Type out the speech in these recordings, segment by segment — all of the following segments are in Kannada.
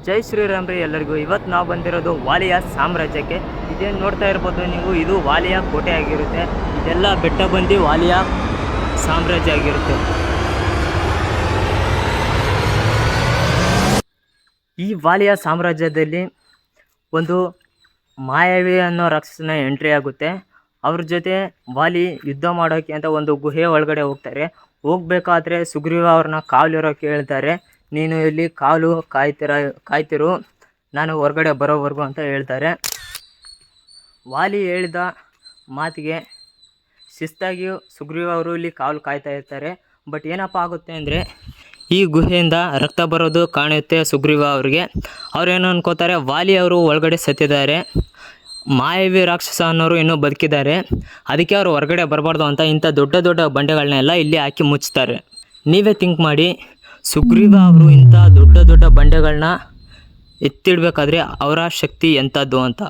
ಜೈ ಶ್ರೀರಾಮ್ ರೀ ಎಲ್ಲರಿಗೂ. ಇವತ್ತು ನಾವು ಬಂದಿರೋದು ವಾಲಿಯ ಸಾಮ್ರಾಜ್ಯಕ್ಕೆ. ಇದೇನು ನೋಡ್ತಾ ಇರ್ಬೋದು ನೀವು, ಇದು ವಾಲಿಯ ಕೋಟೆ ಆಗಿರುತ್ತೆ. ಇದೆಲ್ಲ ಬೆಟ್ಟ ಬಂದು ವಾಲಿಯ ಸಾಮ್ರಾಜ್ಯ ಆಗಿರುತ್ತೆ. ಈ ವಾಲಿಯ ಸಾಮ್ರಾಜ್ಯದಲ್ಲಿ ಒಂದು ಮಾಯಾವಿ ಅನ್ನೋ ರಾಕ್ಷಸನ ಎಂಟ್ರಿ ಆಗುತ್ತೆ. ಅವ್ರ ಜೊತೆ ವಾಲಿ ಯುದ್ಧ ಮಾಡೋಕ್ಕೆ ಅಂತ ಒಂದು ಗುಹೆ ಒಳಗಡೆ ಹೋಗ್ತಾರೆ. ಹೋಗ್ಬೇಕಾದ್ರೆ ಸುಗ್ರೀವ ಅವ್ರನ್ನ ಕಾವಲಿರೋಕ್ಕೆ ಹೇಳ್ತಾರೆ. ನೀನು ಇಲ್ಲಿ ಕಾವಲು ಕಾಯ್ತಿರು, ನಾನು ಹೊರಗಡೆ ಬರೋವರೆಗೂ ಅಂತ ಹೇಳ್ತಾರೆ. ವಾಲಿ ಹೇಳಿದ ಮಾತಿಗೆ ಶಿಸ್ತಾಗಿ ಸುಗ್ರೀವ ಅವರು ಇಲ್ಲಿ ಕಾವಲು ಕಾಯ್ತಾ ಇರ್ತಾರೆ. ಬಟ್ ಏನಪ್ಪ ಆಗುತ್ತೆ ಅಂದರೆ, ಈ ಗುಹೆಯಿಂದ ರಕ್ತ ಬರೋದು ಕಾಣುತ್ತೆ ಸುಗ್ರೀವ ಅವ್ರಿಗೆ. ಅವ್ರೇನು ಅನ್ಕೋತಾರೆ, ವಾಲಿ ಅವರು ಒಳಗಡೆ ಸತ್ತಿದ್ದಾರೆ, ಮಾಯಾವಿ ರಾಕ್ಷಸ ಅನ್ನೋರು ಇನ್ನೂ ಬದುಕಿದ್ದಾರೆ, ಅದಕ್ಕೆ ಅವರು ಹೊರಗಡೆ ಬರಬಾರ್ದು ಅಂತ ಇಂಥ ದೊಡ್ಡ ದೊಡ್ಡ ಬಂಡೆಗಳನ್ನೆಲ್ಲ ಇಲ್ಲಿ ಹಾಕಿ ಮುಚ್ತಾರೆ. ನೀವೇ ಥಿಂಕ್ ಮಾಡಿ, ಸುಗ್ರೀವ ಅವರು ಇಂಥ ದೊಡ್ಡ ದೊಡ್ಡ ಬಂಡೆಗಳನ್ನ ಎತ್ತಿಡಬೇಕಾದ್ರೆ ಅವರ ಶಕ್ತಿ ಎಂಥದ್ದು ಅಂತ.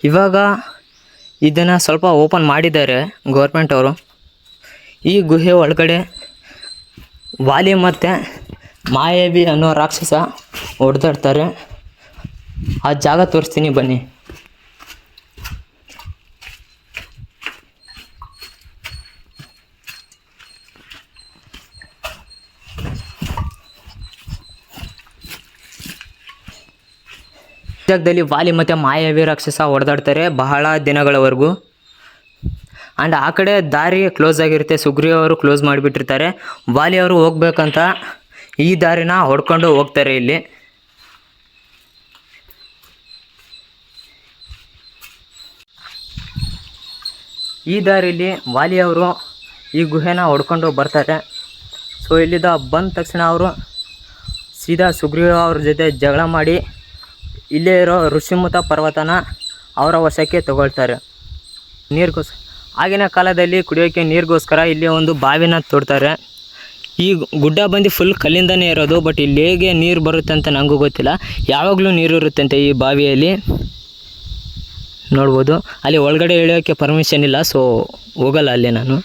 ಇವಾಗ ಇದನ್ನು ಸ್ವಲ್ಪ ಓಪನ್ ಮಾಡಿದ್ದಾರೆ ಗೌರ್ಮೆಂಟ್ ಅವರು. ಈ ಗುಹೆ ಒಳಗಡೆ ವಾಲಿ ಮತ್ತು ಮಾಯಾವಿ ಅನ್ನೋ ರಾಕ್ಷಸ ಹೊಡೆದಾಡ್ತಾರೆ. ಆ ಜಾಗ ತೋರಿಸ್ತೀನಿ ಬನ್ನಿ. ಜಾಗದಲ್ಲಿ ವಾಲಿ ಮತ್ತು ಮಾಯಾವಿ ರಾಕ್ಷಸ ಹೊಡೆದಾಡ್ತಾರೆ ಬಹಳ ದಿನಗಳವರೆಗೂ. ಆ್ಯಂಡ್ ಆ ಕಡೆ ದಾರಿ ಕ್ಲೋಸ್ ಆಗಿರುತ್ತೆ, ಸುಗ್ರೀವ ಅವರು ಕ್ಲೋಸ್ ಮಾಡಿಬಿಟ್ಟಿರ್ತಾರೆ. ವಾಲಿ ಅವರು ಹೋಗ್ಬೇಕಂತ ಈ ದಾರಿನ ಹೊಡ್ಕೊಂಡು ಹೋಗ್ತಾರೆ. ಇಲ್ಲಿ ಈ ದಾರಿಲಿ ವಾಲಿ ಅವರು ಈ ಗುಹೆನ ಹೊಡ್ಕೊಂಡು ಬರ್ತಾರೆ. ಸೊ ಇಲ್ಲಿಂದ ಬಂದ ತಕ್ಷಣ ಅವರು ಸೀದಾ ಸುಗ್ರೀವ ಅವ್ರ ಜೊತೆ ಜಗಳ ಮಾಡಿ ಇಲ್ಲೇ ಇರೋ ಋಷಿಮುತ ಪರ್ವತನ ಅವರ ವಶಕ್ಕೆ ತಗೊಳ್ತಾರೆ. ಆಗಿನ ಕಾಲದಲ್ಲಿ ಕುಡಿಯೋಕ್ಕೆ ನೀರಿಗೋಸ್ಕರ ಇಲ್ಲಿ ಒಂದು ಬಾವಿನ ತೋಡ್ತಾರೆ. ಈ ಗುಡ್ಡ ಬಂದು ಫುಲ್ ಕಲ್ಲಿಂದನೇ ಇರೋದು. ಬಟ್ ಇಲ್ಲಿ ಹೇಗೆ ನೀರು ಬರುತ್ತೆ ಅಂತ ನನಗೂ ಗೊತ್ತಿಲ್ಲ. ಯಾವಾಗಲೂ ನೀರು ಇರುತ್ತಂತೆ ಈ ಬಾವಿಯಲ್ಲಿ, ನೋಡ್ಬೋದು. ಅಲ್ಲಿ ಒಳಗಡೆ ಇಳಿಯೋಕ್ಕೆ ಪರ್ಮಿಷನ್ ಇಲ್ಲ, ಸೊ ಹೋಗಲ್ಲ ಅಲ್ಲಿ ನಾನು.